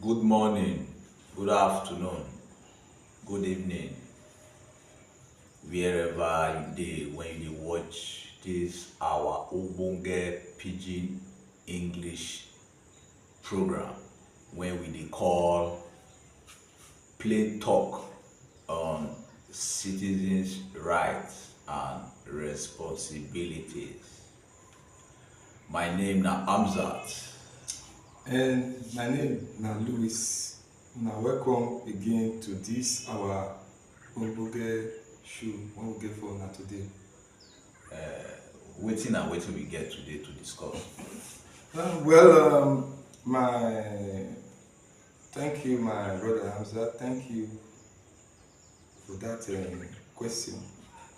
Good morning, good afternoon, good evening, wherever you dey when you dey watch this our ogbonge pidgin English program when we dey call plain talk on citizens' rights and responsibilities. My name na Amzat. And my name na Louis. Now welcome again to this our ogbonge show wey we get for una today. Wetin we get today to discuss? My thank you, my brother Hamza. Thank you for that question.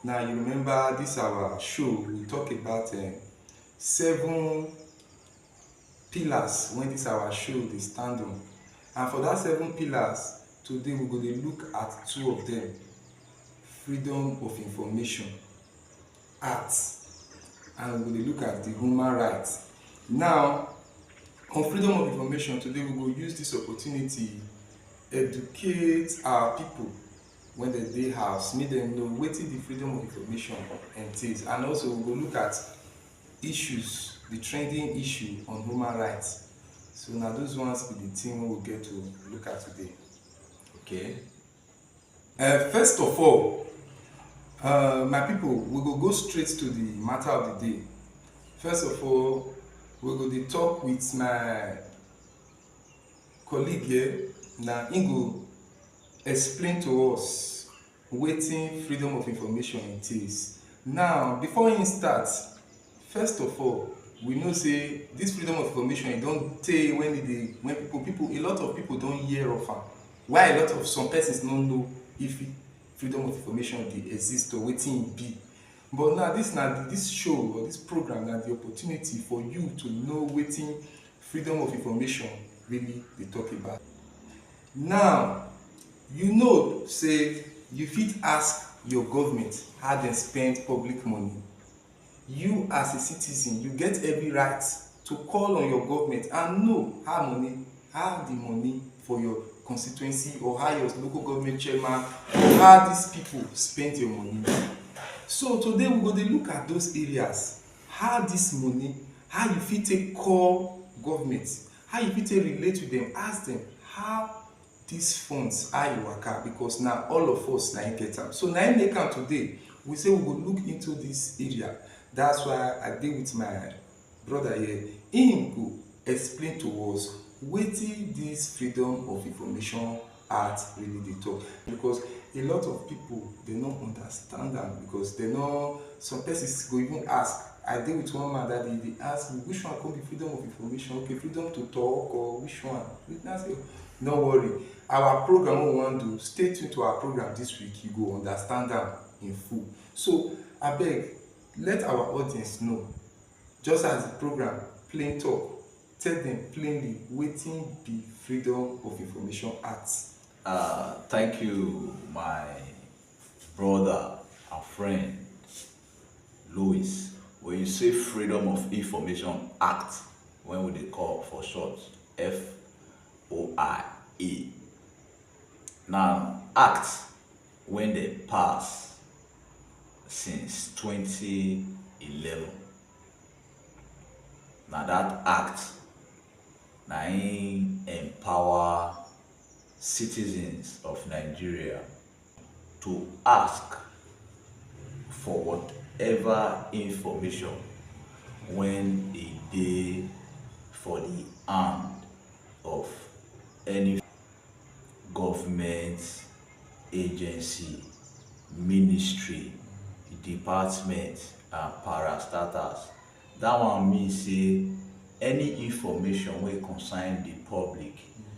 Now you remember this our show. We talk about 7 pillars when this our show dey stand on, and for that 7 pillars today we go dey look at 2 of them: freedom of information act, and we go dey look at the human rights. Now on freedom of information today we go use this opportunity educate our people when dem dey house, make dem know wetin the freedom of information entails, and also we go look at issues, the trending issue on human rights. So na those ones be the thing wey we get to look at today. Okay. First of all, my people, we go straight to the matter of the day. First of all, we go dey talk with my colleague here. Na im go explain to us wetin freedom of information entails. Now before im start, first of all, we know say this freedom of information e don tey when people a lot of people don hear of am, while a lot of some persons no know if freedom of information dey exist or wetin e be. But now this show or this program na the opportunity for you to know wetin freedom of information really dey talk about. Now you know say you fit ask your government how dem spend public money. You as a citizen, you get every right to call on your government and know how the money for your constituency, or how your local government chairman, or how these people spend your money. So today we go dey look at those areas, how this money, how you fit take call government, how you fit take relate with them, ask them how these funds how e waka, because na all of us na im get am. So na im make am today we say we go look into this area. That's why I dey with my brother here. Im go explain to us wetin this freedom of information act really dey talk, because a lot of people dey no understand am, because dey no, some persons go even ask. I dey with one man that dey ask me which one come be freedom of information, okay, freedom to talk, or which one? We now say no worry, our program wey we wan do, stay tuned to our program this week, you go understand am in full. So abeg, let our audience know, just as the program plain talk, tell them plainly wetin be freedom of information act. Thank you, my brother and friend Louis. When you say freedom of information act, when we dey call for short FOIA. Now act when they pass since 2011. Now that act na im empower citizens of Nigeria to ask for whatever information when e dey for the hand of any government agency, ministry, department and parastatals. That one mean say any information wey concern the public,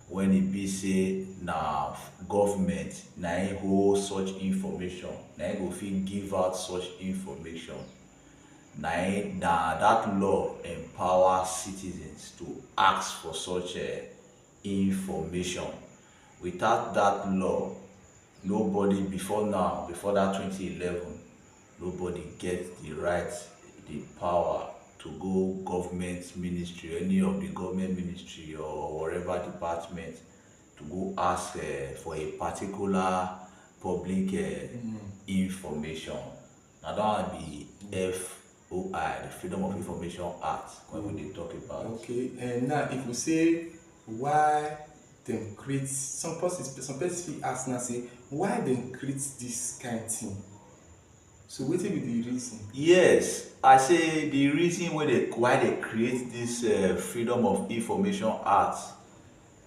when e be say na government na im hold such information, na im go fit give out such information. Na that law empower citizens to ask for such information. Without that law, nobody before that 2011, nobody get the right, the power to go government ministry, any of the government ministry or whatever department, to go ask for a particular public information. Now that one be FOI, the Freedom of Information Act, when we dey talk about. Okay, and now if we say why dem create some persons fit ask now say why dem create this kind thing, so wetin be the reason? Yes, I say the reason why they create this Freedom of Information Act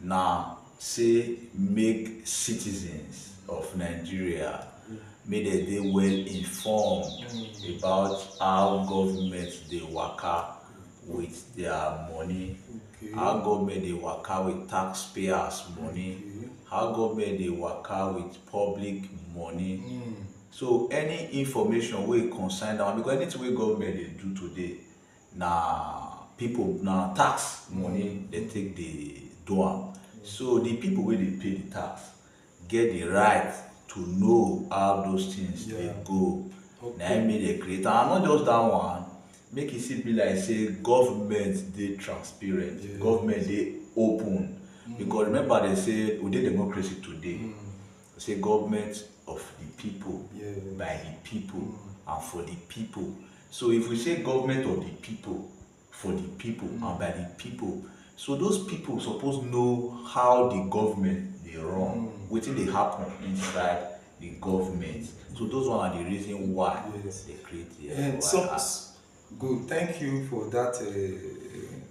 na say make citizens of Nigeria make dem dey well informed about how government dey waka with their money, Okay. how government dey waka with taxpayers money, Okay. how government dey waka with public money. So any information wey concern that one, because anything wey government dey do today na tax money dey take dey do am. So the people wey dey pay the tax get the right to know how those things dey go. Na im make dem create am. And not just that one, make e still be like say government dey transparent, government dey open. Because remember dem say we dey democracy today, say government of the people, by the people, and for the people. So if we say government of the people, for the people, and by the people, so those people suppose know how the government dey run, wetin dey happen inside the government. So those one are the reason why they create the And good, thank you for that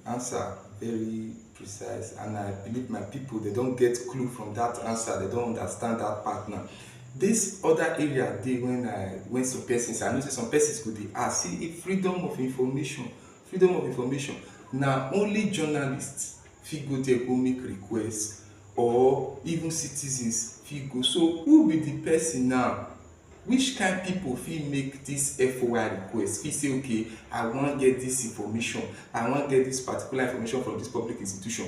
answer, very precise, and I believe my people, they don't get clue from that answer, they don't understand that part now. This other area dey when some persons, I know say some persons go dey ask, see if freedom of information na only journalists fit go there go make request, or even citizens fit go. So who be the person now? Which kind people fit make this FOI request? Fit say, okay, I wan get this information, I wan get this particular information from this public institution.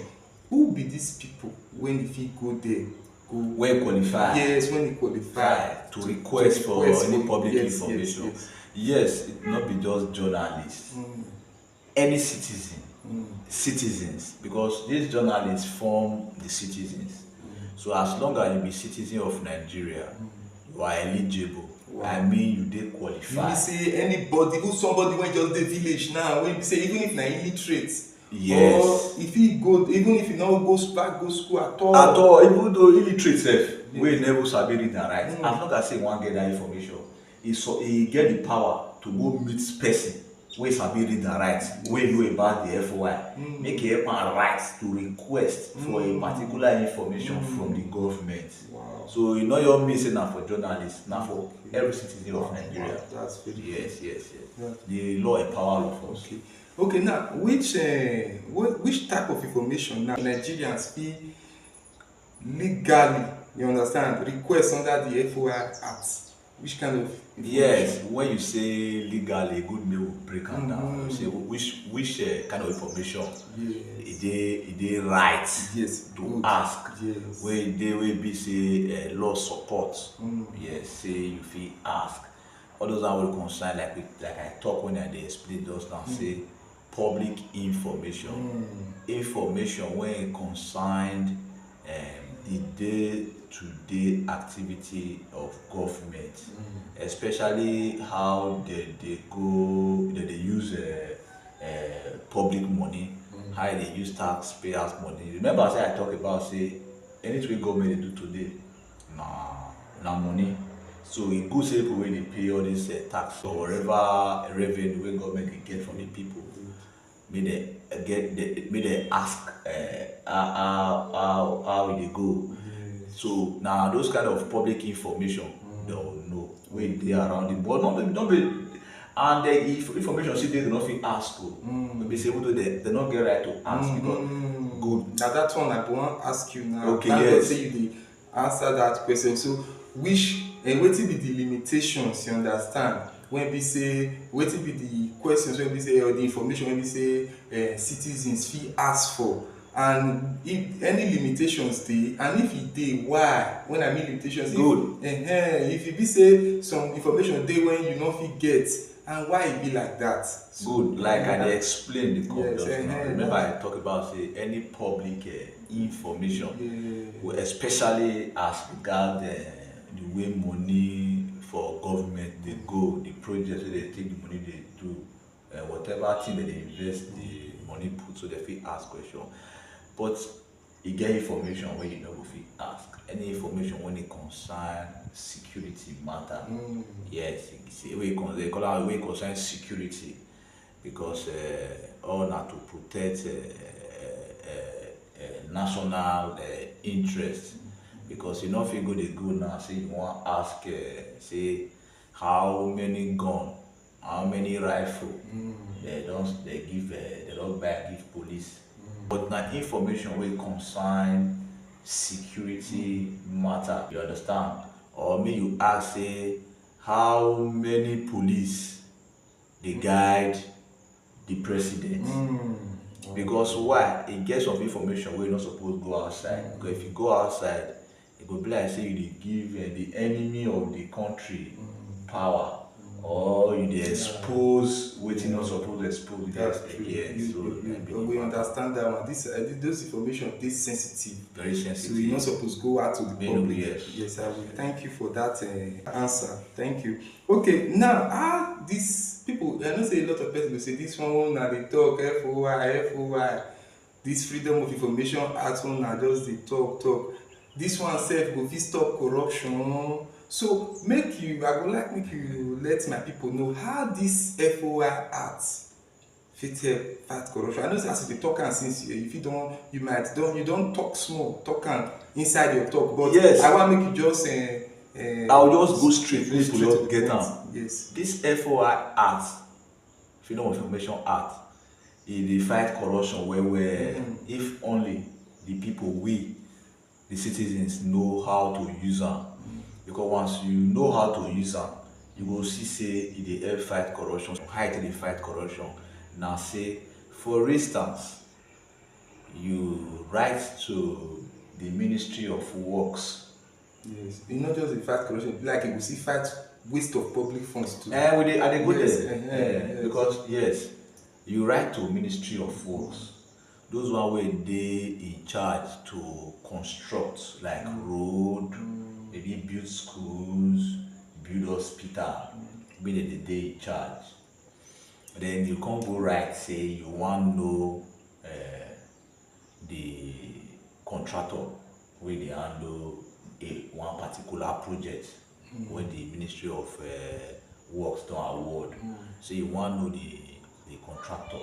Who be these people when e fit go there? When qualify. Yes, when e qualify to request for any public information. Yes, it not be just journalists. Any citizens, because these journalists form the citizens. So as long as you be citizen of Nigeria, you are eligible. I mean, you dey qualify. You say anybody, even somebody wey just dey village now, when you say even if na illiterate, yes, or if he go, even if he no go back go school at all, even though illiterate sef, wey never sabi read and write, as long as say wan get that information, he get the power to go meet person wey sabi read and write, wey know about the FOI, make e help am write to request for a particular information from the government. Wow. So e no just mean say na for journalists, na for every citizen of Nigeria. That's very yes. Yeah. The law empower all of us. Okay, now which type of information now Nigerians fit legally, you understand, request under the FOI Act? Which kind of information? Yes, when you say legally, good may we break am down. You say which kind of information e dey right to ask, where e dey wey be say law support. Yes, say you fit ask. All those are will concern like I talk when I dey explain just now, say public information. Information when concerned the day-to-day activity of government, especially how they use public money, how they use taxpayers money. Remember say I talk about say anything government dey do today na money. So e good say people wey dey pay all this tax or whatever revenue wey government dey get from the people, make dem ask how e dey go. So now those kind of public information they'll know wey dey around it, but not be and if information still dey, they no fit ask o. Maybe say even though they no get right to ask, because good. Na that one I wan ask you now. Okay, yes. Say you dey answer that question. So which wetin be the limitations, you understand, when be say wetin be the questions wey be say, or the information wey be say citizens fit ask for, and if any limitations dey, and if e dey, why? When I mean limitations, good. If e be say some information dey when you no fit get, and why e be like that. Good, like I dey explain the come yes, just now. Remember that's, I talk about say any public information, yeah, especially as regard the way money for government dey go, the project wey dey take the money dey do, whatever thing dem dey invest the money put, so dem fit ask question. But e get information wey you no go fit ask. Any information wey dey concern security matter, yes, wey concern security, because all na to protect national interest. Because you no fit go dey go now say you wan ask say how many gun, how many rifle dem don buy give police. But na information wey concern security matter, you understand? Or make you ask say how many police dey guide the president. Because why? E get some information wey you no suppose go outside. Because if you go outside, e go be like say you dey give the enemy of the country power, or you dey expose wetin no suppose expose. that's true. We understand that one. Those information dey sensitive, very sensitive, so you no suppose go out to the public. Yes, I will thank you for that answer. Thank you. Okay, now these people, I know say a lot of people say this one na dey talk FOI, this Freedom of Information Act one na just dey talk. This one sef go fit stop corruption. So I go like make you let my people know how this FOI Act fit help fight corruption. I know say as you dey talk am since you don talk small, talk am inside your talk, but yes, I wan make you just I will just go straight to just get am. Yes. This FOI Act, Freedom of Information Act, e dey fight corruption well. If only the people, the citizens, know how to use am. Because once you know how to use am, you go see say e dey help fight corruption. How e dey fight corruption na say, for instance, you write to the Ministry of Works. Yes, e no just dey fight corruption, like you go see fight waste of public funds too. I dey go there. Because yes, you write to Ministry of Works, those one wey dey in charge to construct like road, maybe build schools, build hospital, make dem dey in charge. Then you come go write say you wan know the contractor wey dey handle one particular project wey the Ministry of Works don award. So you wan know the contractor,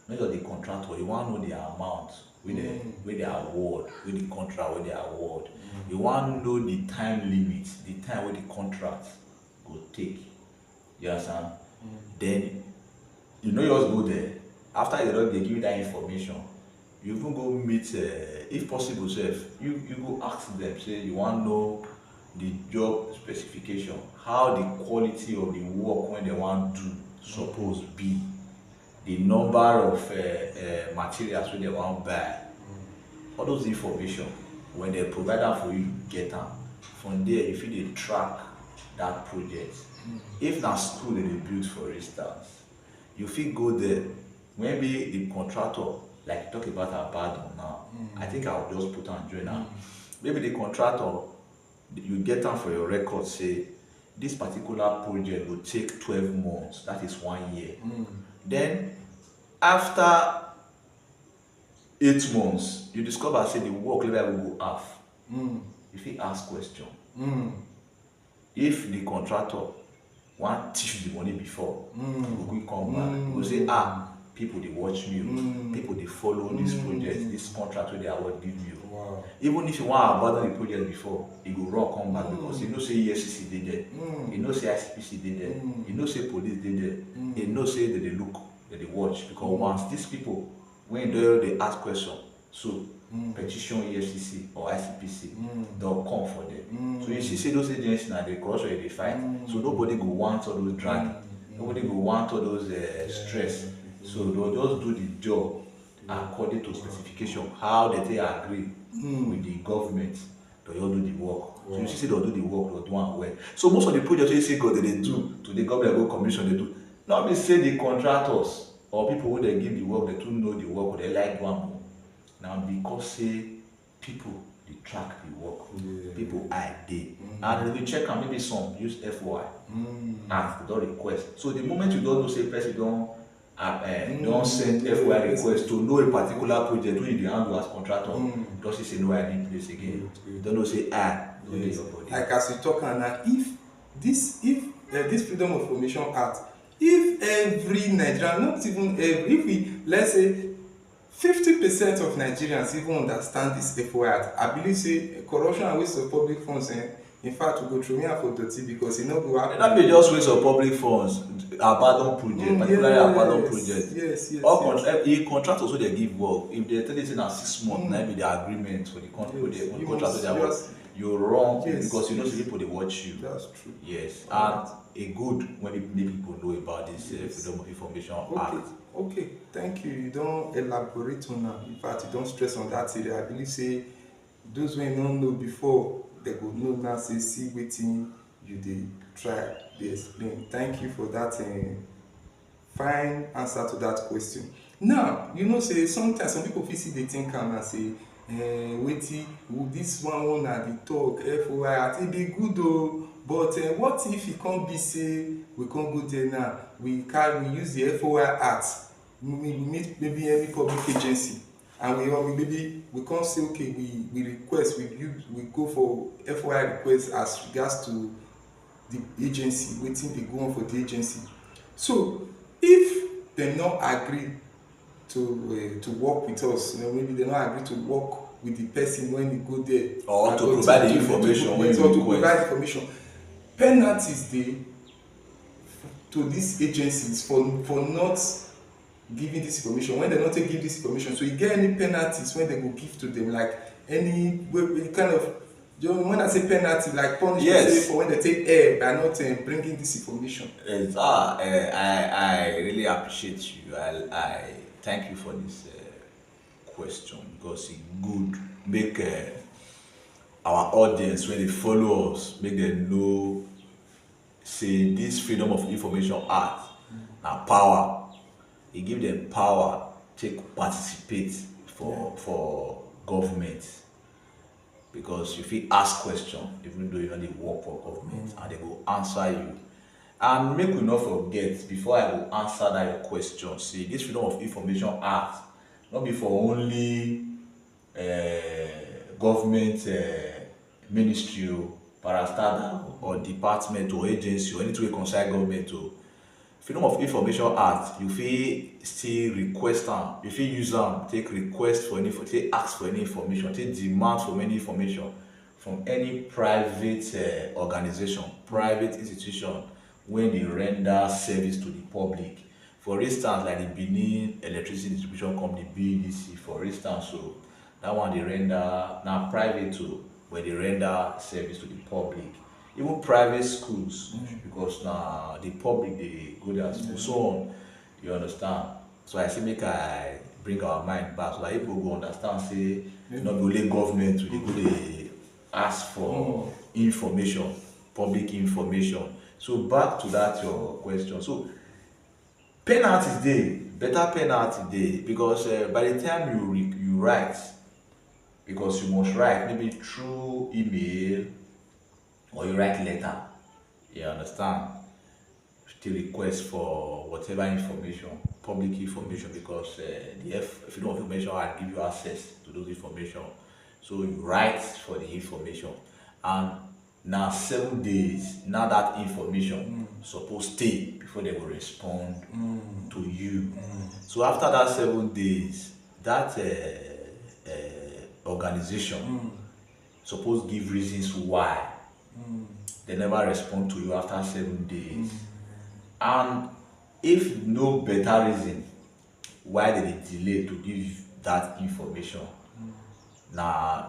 not just the contractor, you wan know the amount wey dey award, wey the contract wey dey award. You wan know the time limit, the time wey the contract go take. You understand? Then you no just go there. After they give you that information, you even go meet, if possible sef, you go ask them, say you wan know the job specification, how the quality of the work wey they wan do suppose be, the number of materials wey they wan buy. All those information, when they provide am for you, get am. From there, you fit dey track that project. If na school dem dey build, for instance, you fit go there. Maybe the contractor, like talk about Abadan now, I think I will just put am join am. Maybe the contractor, you get am for your record, say this particular project will take 12 months, that is 1 year. Then after 8 months, you discover say the work level will go half. You fit ask question. If the contractor wan thief the money before, you go quick come back. You go say, people dey watch me, people dey follow this project, this contract wey they award give me. Wow. Even if you wan abandon the project before, e go run come back, because you know say EFCC dey there, you know say ICPC dey there, you know say police dey there, you know say they dey look, they dey watch. Because once these people, when they ask question, so petition EFCC or ICPC, they'll come for them. So you see those agencies now, the corruption they fight. So nobody go want all those drag, nobody go want all those stress. So they'll just do the job according to specification, how they take agree with the government. They'll just do the work. So you see they'll do the work, they'll do it well. So most of the projects you see God they do to the government go commission, they do, Not be say the contractors or people wey dey give the work dey too know the work or dey like do am more. Na because say people dey track the work, people eye dey, and we check am, maybe some use FOI as they don request. So the moment you don know say person don send FOI request to know a particular project wey you dey handle as contractor, just see say no I need place again. You don know say no dey your body. Like as we talk now, if this Freedom of Information Act, if every Nigerian, not even every, if we, let's say 50% of Nigerians even understand this FOI Act, I believe say corruption and waste of public funds, in fact we go throw me out for dirty, because e no go happen. Not be just waste of public funds, abandoned project, particularly abandoned project. Yes. Contractors wey dey give work, if they tell you say na 6 months, na be the agreement for the contract wey dey work, you run because you know say people dey watch you. That's true. Yes, and a good when people know about this Freedom of Information Act. Okay, thank you. You don elaborate on am. In fact, you don stress on that area. I believe say those wey no know before, they go know now. Say see wetin you dey try dey explain. Thank you for that fine answer to that question. Now, you know say sometimes some people fit still dey think am and say wetin this one una dey talk FOI Act, e be good o, but what if e come be say we come go there now, we use the FOI Act, we meet maybe any public agency, and we come say okay, we request, we go for FOI request as regards to the agency, wetin dey go on for the agency. So if dem no agree to work with us, maybe they no agree to work with the person when he go there, or to provide the information when you request, penalties dey to these agencies for not giving this information. When they no take give this information, so you get any penalties when they go give to them, like any kind of, when I say penalty, like punishment, for when they take air by not bringing this information. I really appreciate you. I thank you for this question, because it's good make our audience, when they follow us, make them know say this Freedom of Information Act na power. E give them power take participate for government, because you fit ask question even though you no dey work for government, and they go answer you. And make we not forget, before I go answer that your question, say this Freedom of Information Act not be for only government ministry, parastatal or department or agency or anything wey concern government. Freedom of Information Act, you fit still request am, you fit use am take request for any, take ask for any information, take demand for any information from any private organization, private institution wey dey render service to the public. For instance, like the Benin Electricity Distribution Company, BEDC, for instance, so that one dey render, na private too, where they render service to the public. Even private schools, because na the public dey go their school, so on. You understand? So I say make I bring our mind back, so that people go understand say not be only government we dey go dey ask for information, public information. So back to that your question. So penalties dey, better penalty dey, because by the time you write, because you must write maybe through email or you write letter, you understand, to request for whatever information, public information, because the Freedom of Information Act give you access to those information. So you write for the information, and now 7 days, now that information suppose stay before they will respond to you. So after that 7 days, that organization suppose give reasons why they never respond to you after 7 days. And if no better reason why they delay to give that information, na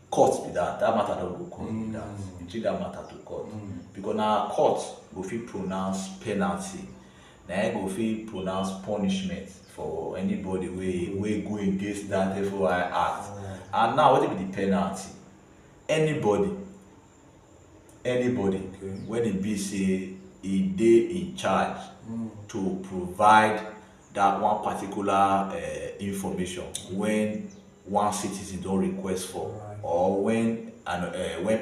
court be that matter don go court be that, you take that matter to court, because na court go fit pronounce penalty, na im go fit pronounce punishment for anybody wey go against that FOI Act. And now wetin be the penalty? Anybody when e be say dey in charge to provide that one particular information when one citizen don request for, or when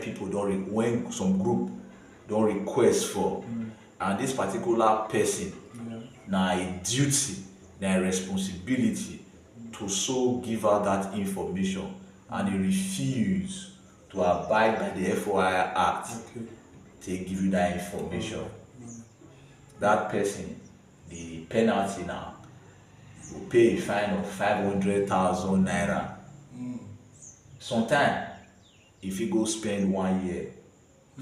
people when some group don request for, and this particular person na a duty, na a responsibility to so give out that information, and he refuse to abide by the FOI Act to give you that information. That person, the penalty now, will pay a fine of 500,000 naira. Sometimes, if you go spend 1 year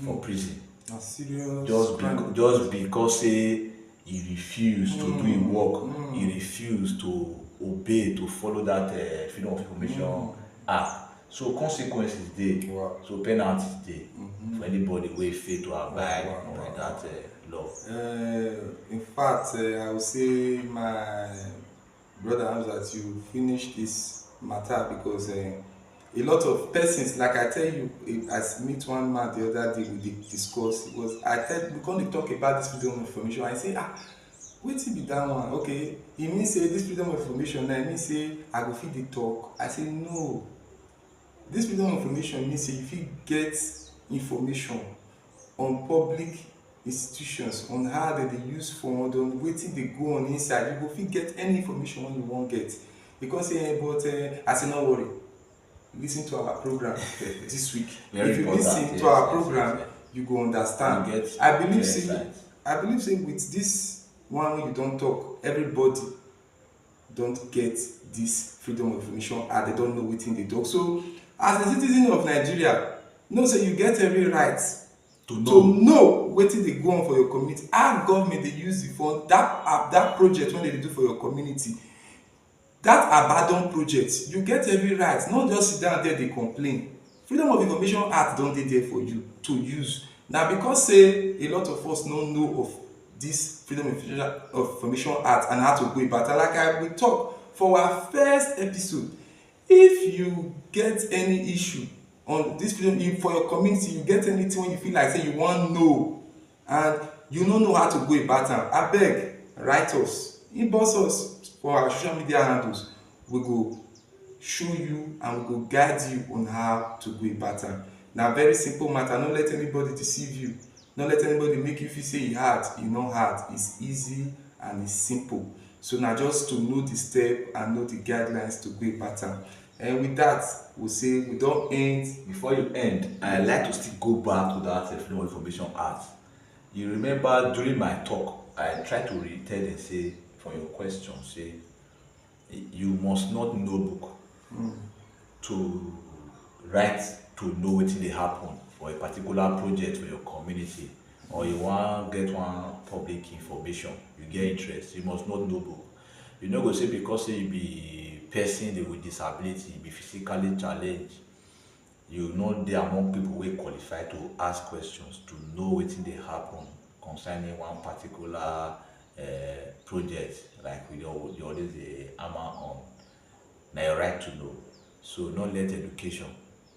for prison, just because say he refuse to do him work, he refuse to obey, to follow that Freedom of Information Act. So consequences dey, so penalties dey for anybody wey fail to abide by that law. In fact, I would say my brother that you finish this matter, because a lot of persons, like I tell you, I meet one man the other day, we discuss. We come talk about this freedom of information. I say, wetin be that one? Okay, e mean say this freedom of information, na mean say I go fit dey talk. I say no. This freedom of information means say you fit get information on public institutions, on how dem dey use fund, on wetin dey go on inside. You go fit get any information wey you wan get. Because I say no worry, lis ten to our program this week. If you lis ten to our program, you go understand. I believe say with this one wey you don talk, everybody don get this freedom of information and they don't know wetin dey talk. So as a citizen of Nigeria, know say you get every right to know wetin dey go on for your community, how government dey use the fund, that project wey dem dey do for your community, that abandoned project. You get every right, not just sit down there dey complain. Freedom of Information Act don dey there for you to use. Na because say a lot of us no know of this Freedom of Information Act and how to go about it. Like we talk for our first episode, if you get any issue on this freedom for your community, you get anything when you feel like say you wan know and you no know how to go about am, abeg write us, inbox us for our social media handles. We go show you and we go guide you on how to go about am. Na very simple matter. No let anybody deceive you. No let anybody make you feel say e hard. E no hard. It's easy and it's simple. So na just to know the step and know the guidelines to go about am. And with that, we say we don end. Before you end, I like to still go back to that Freedom of Information Act. You remember during my talk, I try to tell them say, for your question, say you must not know book to write to know wetin dey happen for a particular project for your community, or you wan get one public information, you get interest, you must not know book. You no go say because say you be person with disability, you be physically challenged, you no dey among people wey qualify to ask questions to know wetin dey happen concerning one particular project, like we always dey hammer on. Na your right to know. So no let education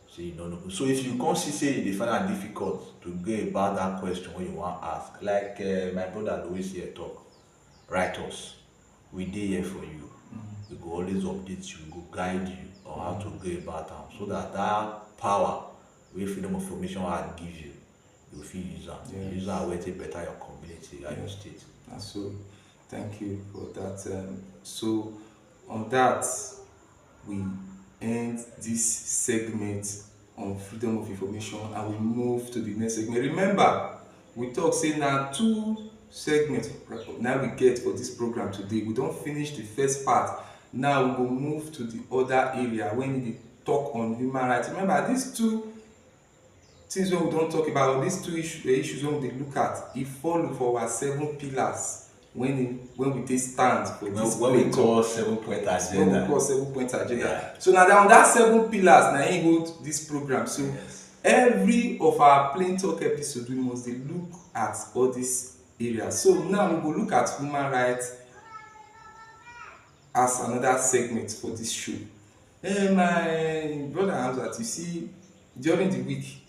say you no know. So if you come see say you dey find am difficult to go about that question wey you wan ask, like my brother Louis here talk, write us. We dey here for you. We go always update you, we go guide you on how to go about am, so that power wey Freedom of Information Act give you, you fit use am. Use am wey take better your community and your state. And so thank you for that. So on that, we end this segment on freedom of information and we move to the next segment. Remember, we talk say na 2 segments now we get for this program today. We don finish the first part. Now we go move to the other area when we talk on human rights. Remember, these 2 things wey we don talk about, these 2 issues wey we dey look at, e follow for our 7 pillars when we take stand for this when we call 7-point agenda. When we call 7-point agenda. So now on that 7 pillars, now you hold this program. So every of our plain talk episode, we must dey look at all these areas. So now we go look at human rights as another segment for this show. My brother Hamzat, you see, during the week,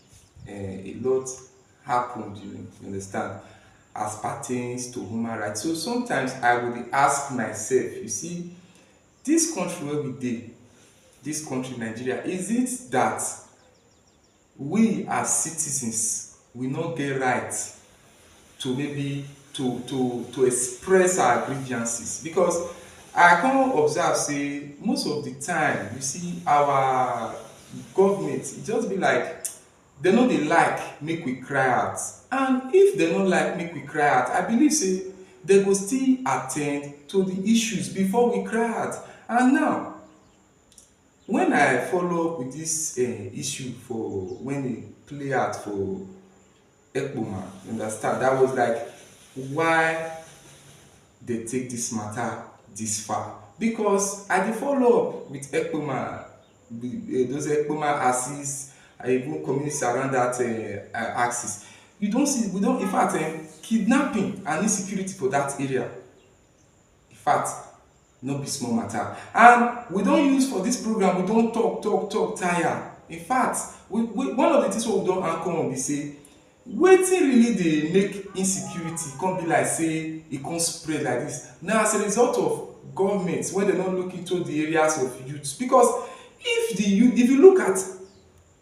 a lot happened, you understand. as pertains to human rights. So sometimes I would ask myself, you see, this country where we dey, this country Nigeria, is it that we as citizens we no get right to maybe to express our grievances? Because I come observe say most of the time you see our government e just be like dem no dey like make we cry out, and if dem no like make we cry out, I believe say dem go still at ten d to the issues before we cry out. And now when I follow up with this issue for when e play out for Ekpoma, you understand, that was like why they take this matter this far. Because I dey follow up with Ekpoma, those Ekpoma axis, even communities around that axis. You don see, we don, in fact, kidnapping and insecurity for that area, in fact, no be small matter. And we don use for this program, we don talk tire. In fact, one of the things wey we don anchor on be say wetin really dey make insecurity come be like say e come spread like this na as a result of government wey dem no look into the areas of youth. Because if the youth, if you look at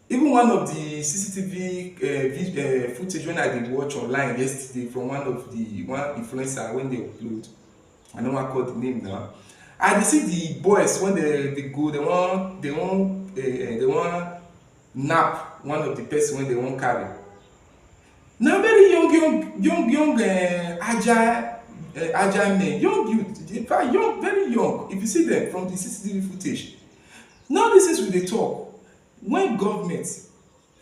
even one of the CCTV footage wey I dey watch online yesterday from one influencer wey dey upload, I no wan call the name now, I dey see the boys when they go, they wan nap one of the person wey they wan carry. Na very young agile men, young youth, in fact young, very young, if you see them from the CCTV footage. Now this is we dey talk, when government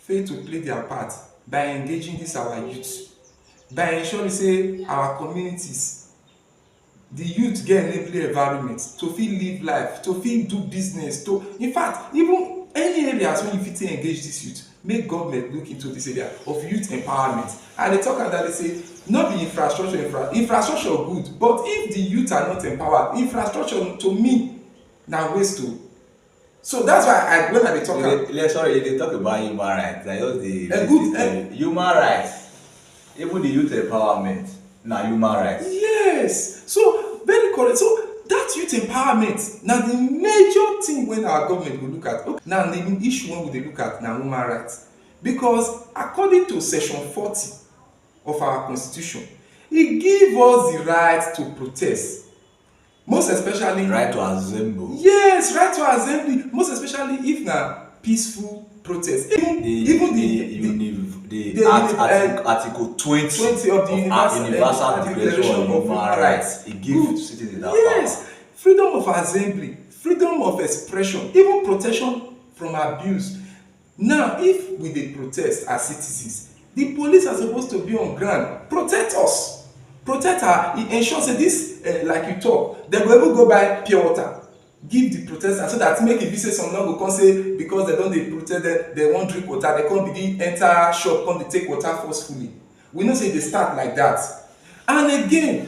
fail to play their part by engaging this our youth, by ensuring say our communities, the youth get enabling environment to fit live life, to fit do business, to, in fact, even any areas wey you fit engage this youth, make government look into this area of youth empowerment. And they talk about, they say no be infrastructure good, but if the youth are not empowered, infrastructure to me na waste o. So that's why when I dey talk am. Sorry, they talk about human rights. I just human rights. Even the youth empowerment na human rights. Yes, so very correct. So that youth empowerment na the major thing wey our government go look at. Okay. Now the issue wey we dey look at na human rights, because according to section 40 of our constitution, e give us the right to protest, most especially right to assemble. Yes, right to assembly, most especially if na peaceful protest. Even the article 20 of the Universal Declaration of Human Rights, it gives citizens that yes, power. Freedom of assembly, freedom of expression, even protection from abuse. Now if we dey protest as citizens, the police are supposed to be on ground, protect us, protect our, ensure say this like you talk, dem go even go buy pure water give the protesters, so that make e be say some no go come say because dem don dey protest, dem wan drink water, dem come begin enter shop come dey take water forcefully. We know say e dey start like that. And again,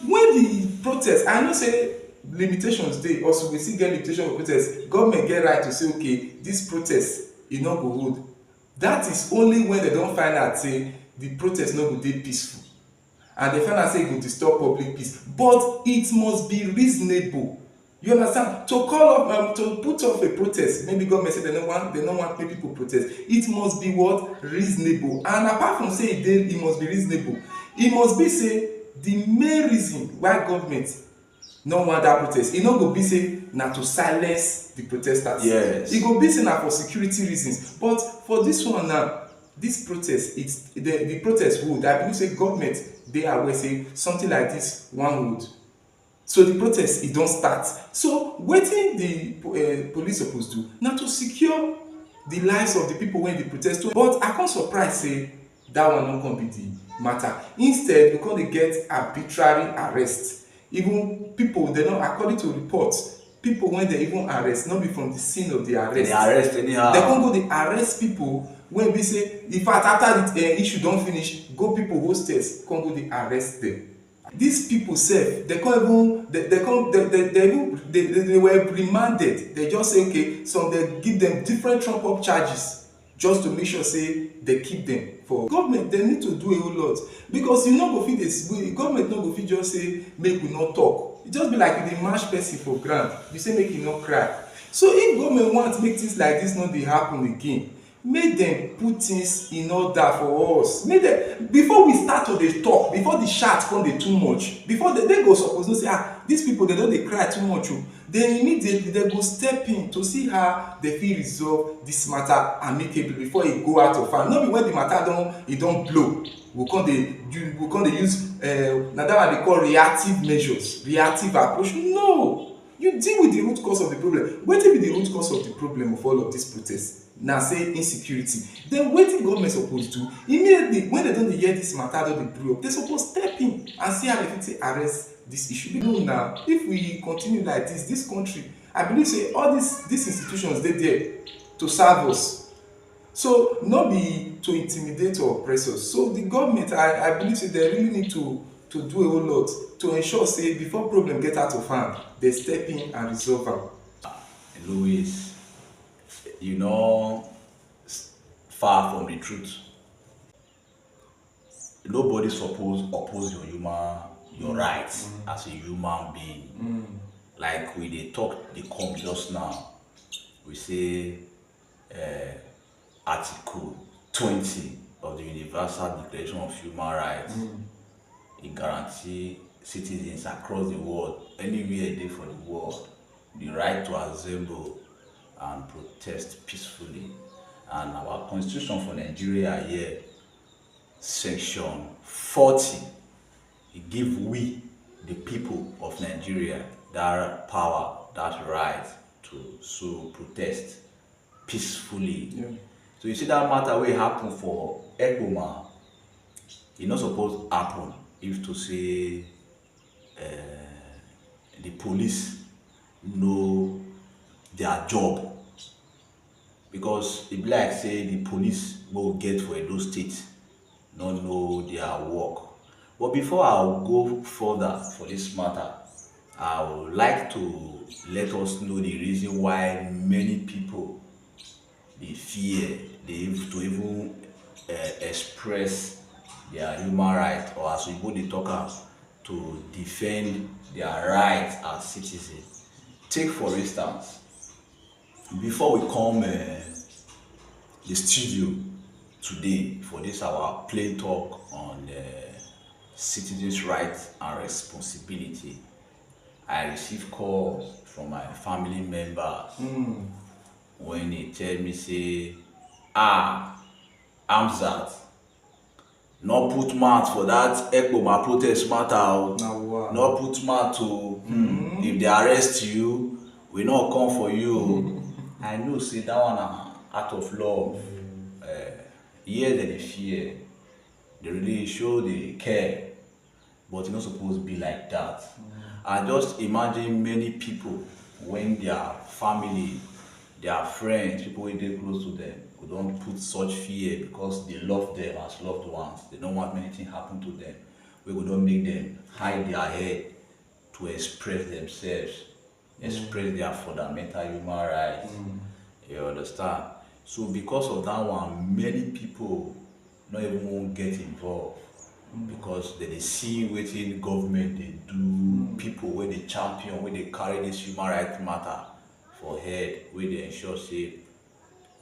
when the protest, I know say limitations dey, also we still get limitation for protest. Government get right to say okay, this protest e no go hold. That is only when dem don find out say the protest no go dey peaceful, and dem find out say e go disturb public peace, but it must be reasonable. You understand? To call up to put off a protest, maybe government say they no want make people protest, it must be what? Reasonable. And apart from say it must be reasonable, it must be say the main reason why government no want that protest, e no go be say na to silence the protesters. Yes. E go be say na for security reasons. But for this one now, this protest, it's the protest would, I believe say government dey aware say something like this one would. So the protest e don start. So wetin the police suppose do na to secure the lives of the people wey dey protest. But I come surprise say that one no come be the matter. Instead, we come dey get arbitrary arrest. Even people, they no, according to reports, people wey dem even arrest no be from the scene of the arrest. They arrest anyhow. Dem come go dey arrest people wey be say, in fact, after the issue don finish, go people hostels come go dey arrest them. These people sef, they were remanded. They just say okay, so they give them different trump up charges just to make sure say they keep them. For government, they need to do a whole lot, because you no go fit dey government no go fit just say make we no talk. E just be like you dey mash person for ground, you say make e no cry. So if government want make things like this no dey happen again, make dem put things in order for us. Make dem, before we start to dey talk, before the shout come dey too much, before they go suppose know say these people they don dey cry too much o, then immediately they go step in to see how they fit resolve this matter amicably before e go out of hand. No be when the matter don blow we come dey use na that one dey call reactive measures, reactive approach. No, you deal with the root cause of the problem. Wetin be the root cause of the problem of all of this protest? Na say insecurity. Then wetin government suppose do immediately when they don dey hear this matter don dey blow up, they suppose step in and see how they fit take arrest this issue. You know, now if we continue like this country, I believe say all these institutions dey there to serve us, so no be to intimidate or oppress us. So the government, I believe say they really need to do a whole lot to ensure say before problem get out of hand, they step in and resolve am. Louis, you know, far from the truth. Nobody suppose oppose your rights as a human being. Like we dey talk, dey come just now. We say Article 20 of the Universal Declaration of Human Rights. It guarantee citizens across the world, anywhere they for the world, the right to assemble and protest peacefully. And our constitution for Nigeria here, section 40, it give we, the people of Nigeria, that power, that right to so protest peacefully. Yeah. So you see that matter wey happen for Ekpoma, e no suppose happen if to say the police know their job, because e be like say the police wey we get for Edo State no know their work. But before I go further for this matter, I would like to let us know the reason why many people they fear to even express their human right, or as we go the talker, to defend their rights as citizens. Take for instance, before we come the studio today for this our plain talk on citizens' rights and responsibility, I received calls from my family members when they tell me say, Amzat, no put mouth for that Ekpoma protest matter. No put mouth to if they arrest you, we not come for you. I know say that one out of love. Here they fear, they really show they care, but it's not supposed to be like that. I just imagine many people when their family, their friends, people who dey close to them, who don't put such fear because they love them as loved ones. They don't want anything happen to them. We don't make them hide their head to express themselves, express their fundamental human rights. You understand? So because of that one, many people not even won't get involved because they see wetin government they do, people where they champion, where they carry this human rights matter for head, where they ensure say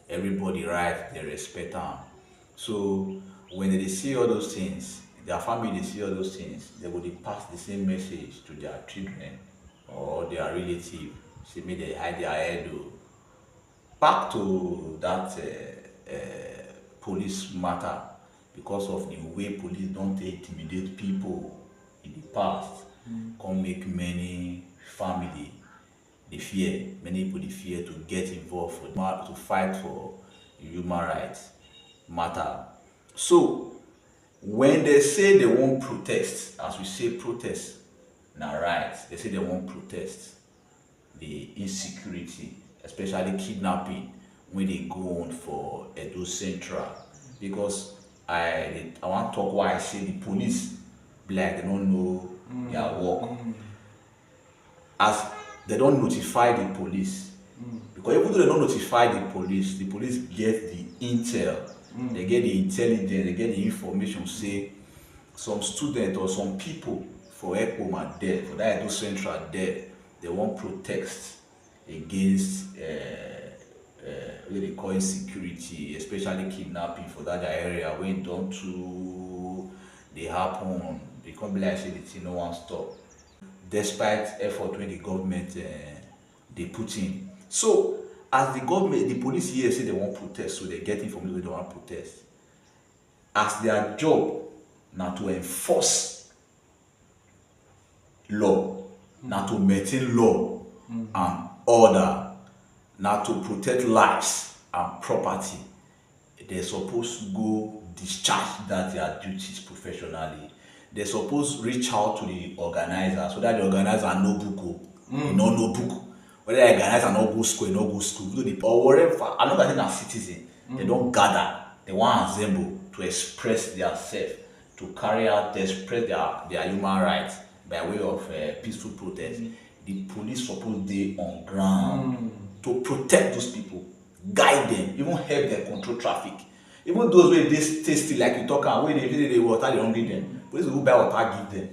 everybody right, they respect them. So when they see all those things, their family they see all those things, they will pass the same message to their children or their relative. Say make they hide their head. Back to that police matter, because of the way police don't intimidate people in the past, can make many family they fear, many people they fear to get involved to fight for human rights matter. So when they say they won't protest, as we say protest, now right, they say they won't protest the insecurity, especially kidnapping, when they go on for Edo Central. Because I want to talk why I say the police be like they don't know their work. As they don't notify the police, Because even though they don't notify the police get the intel, they get the intelligence, they get the information, say some student or some people for Ekpoma there, for that Edo Central there, they want protest against what they call insecurity, especially kidnapping for that area when don't too they happen, they come be like say the thing no one stop. Despite effort when the government they put in. So as the government, the police here say they want protest, so they get information wey they want protest. As their job na to enforce law, na to maintain law and order, na to protect lives and property, they suppose go discharge that their duties professionally. They suppose reach out to the organizer so that the organizer no book no book. Whether the organizer no go school, no go school, or whatever. I know that they are citizen, they don't gather, they want assemble to express themselves, to carry out, to express their human rights by way of peaceful protest. The police suppose be on ground to protect those people, guide them, even help them control traffic. Even those wey dey tasty like you talk am, wey dey water they don't give them. Police go buy water give them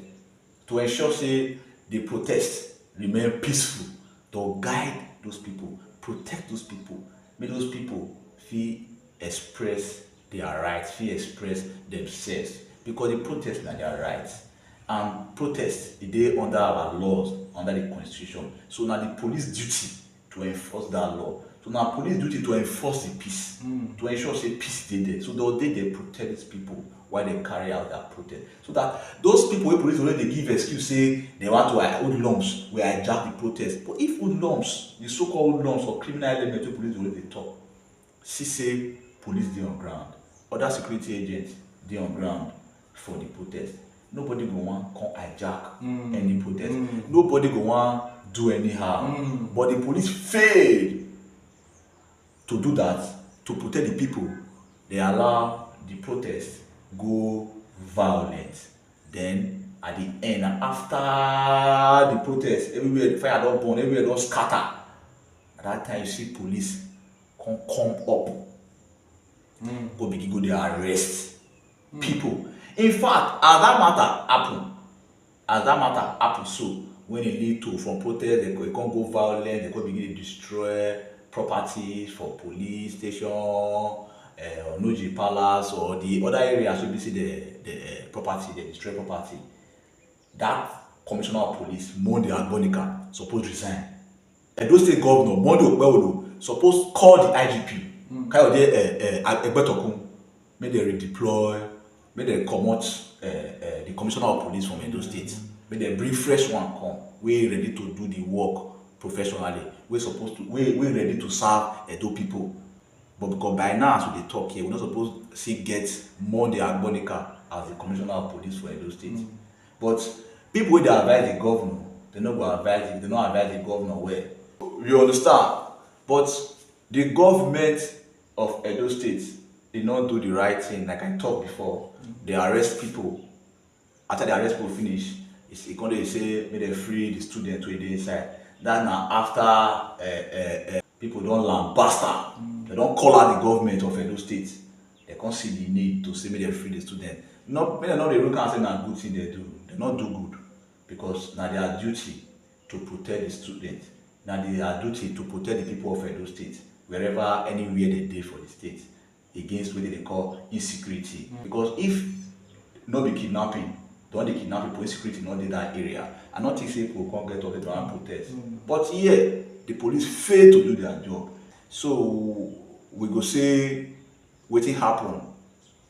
to ensure say the protest remain peaceful, to guide those people, protect those people, make those people feel express their rights, feel express themselves, because the protest na their rights, and protest e dey under our laws, under the constitution. So na the police duty to enforce that law. So na police duty to enforce the peace, to ensure say peace dey there. So they protect these people while they carry out their protest. So that those people wey police already give excuse say they want to hoodlums wey hijack the protest. But if hoodlums, the so-called hoodlums or criminal elements wey police already talk, see say police dey on ground, other security agents dey on ground for the protest, nobody go wan come hijack any protest. Nobody go wan do anyhow. But the police fail to do that, to protect the people. They allow the protest go violent. Then at the end, after the protest, everywhere the fire don burn, everywhere don scatter. At that time, you see police come up, go begin go dey arrest people. In fact, as that matter happen, so when e lead to from protest, they come go violent, they come begin dey destroy properties for police station, Noji Palace, or the other areas wey be say the property, they destroy property. That commissioner of police, Monday Agbonika, suppose resign. Edo State Governor Monday Okpewolo suppose call the IGP, Kayode Egbetokun, make they redeploy, make they comot the commissioner of police from Edo State, make they bring fresh one come, wey ready to do the work professionally, we ready to serve Edo people. But because by now as we dey talk here, we not suppose see get Monday Agbonika as the commissioner of police for Edo State. But people wey dey advise the governor, they no advise the governor well. You understand? But the government of Edo State did not do the right thing. Like I talked before, they arrest people. After they arrest people finish, e come dey say make dem free the students wey dey inside. That na after people don lambast, they don call out the government of Edo State. They can't see the need to say make dem free the students. Make dem no dey look am say na good thing they do. They not do good, because na their duty to protect the students. Na their duty to protect the people of Edo State, wherever, anywhere they dey for the state, against what they call insecurity. Because if no be kidnapping, don't dey kidnap people, insecurity not in that area. I not think say people come get up to protest. But here, the police fail to do their job. So we go say wetin happen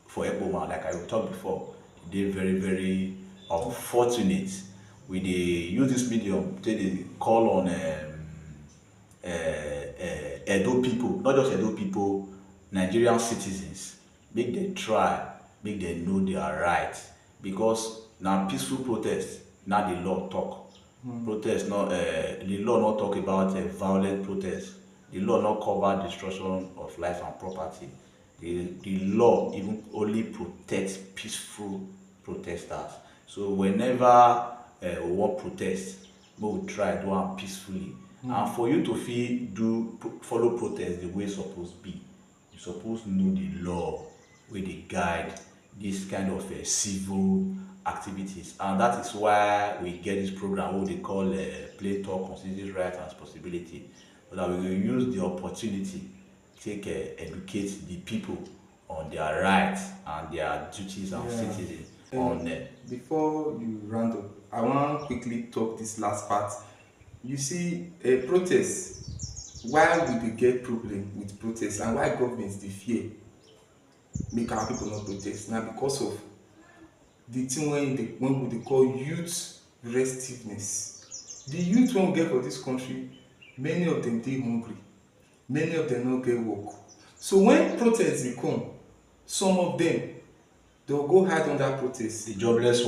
for Ekpoma, like I talked before, they very, very unfortunate. We dey use this medium to dey call on Edo people, not just Edo people, Nigerian citizens, make them try, make them know their rights, because now peaceful protest, now the law talk. Protest, not the law not talk about a violent protest. The law not cover destruction of life and property. The law even only protects peaceful protesters. So whenever we want protest, we will try to do it peacefully. And for you to follow protest the way e suppose be, you suppose know the law wey dey guide this kind of civil activities. And that is why we get this program wey we dey call play talk on citizens right and responsibility, so that we go use the opportunity take educate the people on their rights and their duties as citizens. Before you round up, I wan quickly talk this last part. You see, a protest, why we dey get problem with protest and why government dey fear make our people no protest, na because of the thing wey we dey call youth restiveness. The youth wey we get for this country, many of them dey hungry, many of them no get work. So when protest dey come, some of them they go go hide under protest. The jobless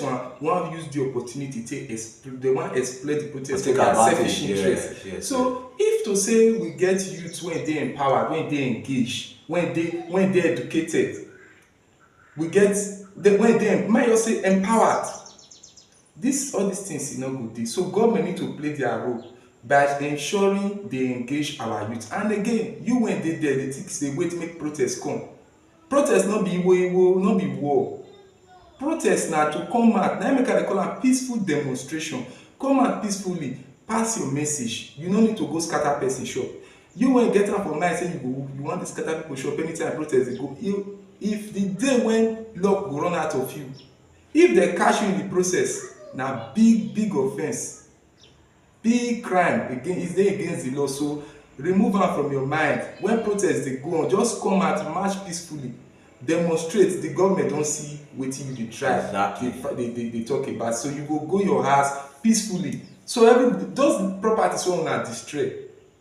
one wan use the opportunity take exploit the protest for take their advantage. selfish interest. Yes. So if to say we get youth wey dey empowered, wey dey engaged, wey dey educated, we get wey dey may I just say empowered, all these things e no go dey. So government need to play their role by ensuring they engage our youth. And again, you wey dey there dey think say wait make protest come. Protest no be iwo, no be war. Protest na to come out, na make I dey call am peaceful demonstration. Come out peacefully, pass your message. You no need to go scatter person shop. You wey get am for mind say you wan dey scatter people shop anytime protest dey go, if the day when luck go run out of you, if dem catch you in the process, na big offence, big crime is dey against the law. So remove am from your mind. When protest dey go on, just come out, march peacefully, demonstrate. The government don see wetin you dey try. Exactly. They talk about. So you go your house peacefully. So those properties wey una destroy,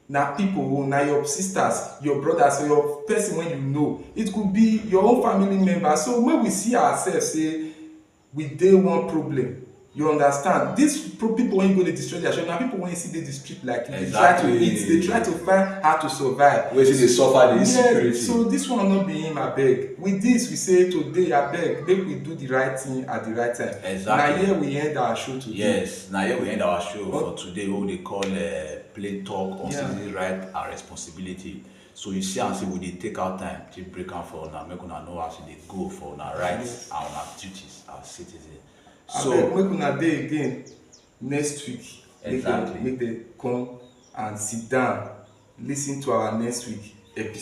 na people, na your sisters, your brothers, or your person wey you know. It could be your own family member. So when we see ourselves say we dey one problem, you understand, these people wey you go dey destroy their shop, na people wey you see dey the street like you. Exactly. They try to eat, they try to find how to survive. Wey still dey suffer the insecurity. Yeah, so this one no be him abeg. With this we say today abeg make we do the right thing at the right time. Exactly. Na here we end our show today. Yes, na here we end our show for today, wey we dey call play talk on citizen right and responsibility. So you see am say we dey take our time to break am for una, make una know as e dey go for una rights and una duties as citizens. So make una dey again next week. Exactly. Make dem come and sit down, lis ten to our next week episode.